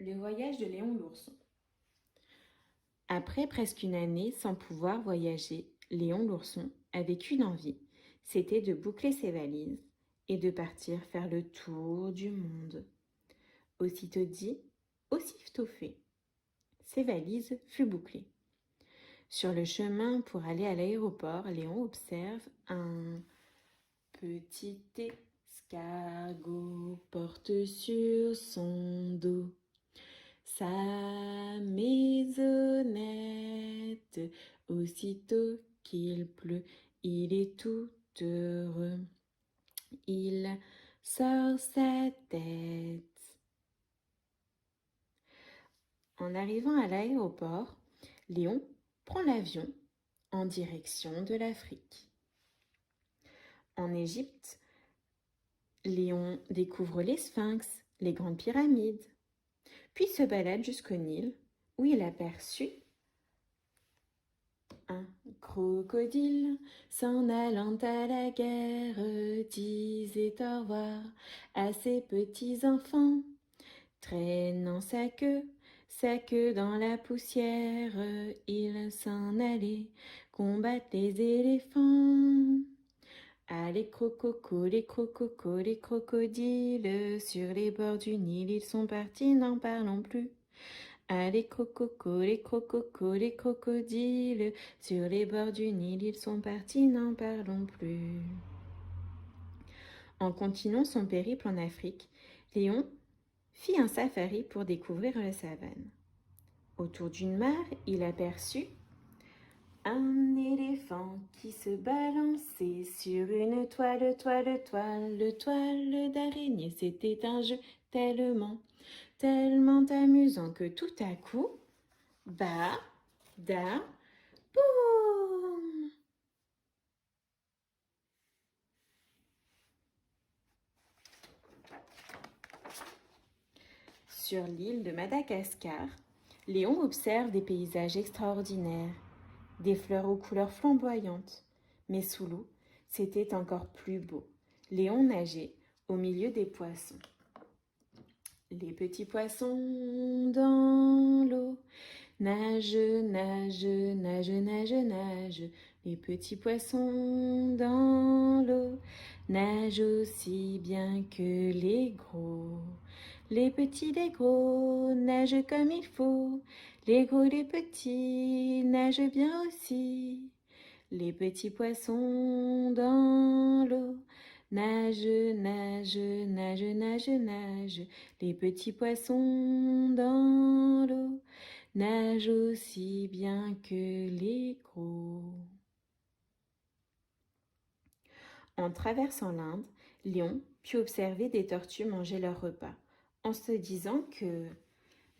Le voyage de Léon l'ourson. Après presque une année sans pouvoir voyager, Léon l'ourson avait qu'une envie, c'était de boucler ses valises et de partir faire le tour du monde. Aussitôt dit, aussitôt fait. Ses valises furent bouclées. Sur le chemin pour aller à l'aéroport, Léon observe un petit escargot porte sur son dos sa maisonnette. Aussitôt qu'il pleut, il est tout heureux. Il sort sa tête. En arrivant à l'aéroport, Léon prend l'avion en direction de l'Afrique. En Égypte, Léon découvre les sphinx, les grandes pyramides, puis se balade jusqu'au Nil où il aperçut un crocodile s'en allant à la guerre disait au revoir à ses petits enfants, traînant sa queue dans la poussière, il s'en allait combattre les éléphants. Ah les crococos, les crococos, les crocodiles, sur les bords du Nil, ils sont partis, n'en parlons plus. Ah les crococos, les crococos, les crocodiles, sur les bords du Nil, ils sont partis, n'en parlons plus. En continuant son périple en Afrique, Léon fit un safari pour découvrir la savane. Autour d'une mare, il aperçut un éléphant qui se balançait sur une toile d'araignée. C'était un jeu tellement amusant que tout à coup, bah, da, boum! Sur l'île de Madagascar, Léon observe des paysages extraordinaires, des fleurs aux couleurs flamboyantes. Mais sous l'eau, c'était encore plus beau. Léon nageait au milieu des poissons. Les petits poissons dans l'eau nagent, nagent, nagent, nagent, nagent. Les petits poissons dans l'eau nagent aussi bien que les gros. Les petits, les gros nagent comme il faut. Les gros, les petits nagent bien aussi. Les petits poissons dans l'eau nagent, nagent, nagent, nagent, nagent. Les petits poissons dans l'eau nagent aussi bien que les gros. En traversant l'Inde, Léon put observer des tortues manger leur repas, en se disant que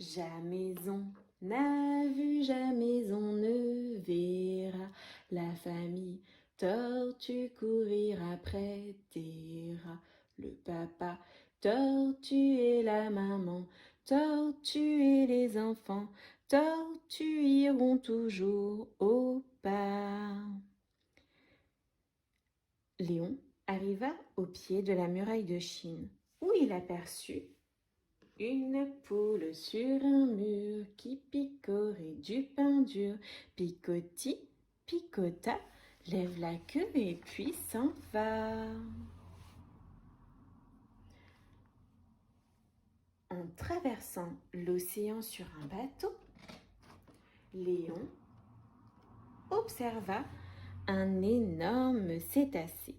jamais on n'a vu, jamais on ne verra la famille tortue courir après des rats. Le papa tortue et la maman tortue et les enfants tortues iront toujours au pas. Léon arriva au pied de la muraille de Chine, où il aperçut une poule sur un mur qui picorait du pain dur. Picotis, picota, lève la queue et puis s'en va. En traversant l'océan sur un bateau, Léon observa un énorme cétacé.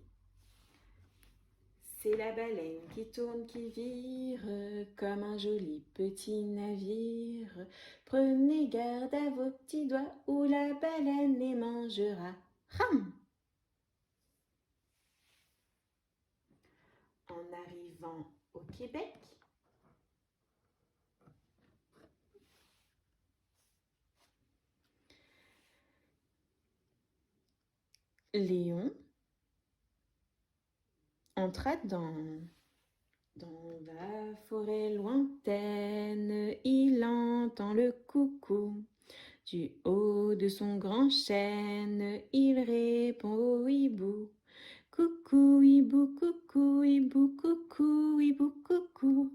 C'est la baleine qui tourne, qui vire, comme un joli petit navire. Prenez garde à vos petits doigts, ou la baleine les mangera. Ram! En arrivant au Québec, Léon entra dans la forêt lointaine. Il entend le coucou. Du haut de son grand chêne, il répond au hibou. Coucou, hibou, coucou, hibou, coucou, hibou, coucou.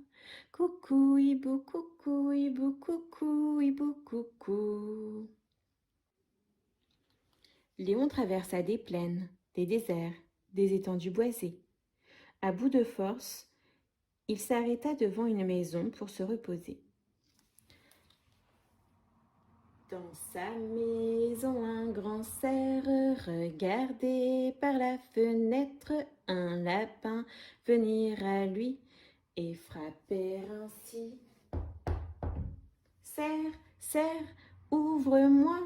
Coucou, hibou, coucou, hibou, coucou, hibou, coucou. Léon traversa des plaines, des déserts, des étendues boisées. À bout de force, il s'arrêta devant une maison pour se reposer. Dans sa maison, un grand cerf regardait par la fenêtre un lapin venir à lui et frapper ainsi. Cerf, cerf, ouvre-moi,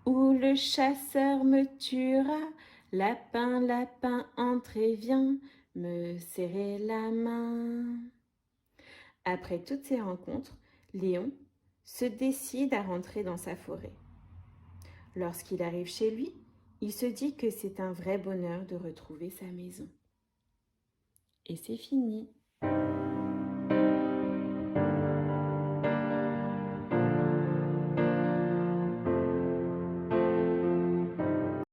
ou le chasseur me tuera. Lapin, lapin, entre et viens me serrer la main. Après toutes ces rencontres, Léon se décide à rentrer dans sa forêt. Lorsqu'il arrive chez lui, il se dit que c'est un vrai bonheur de retrouver sa maison. Et c'est fini.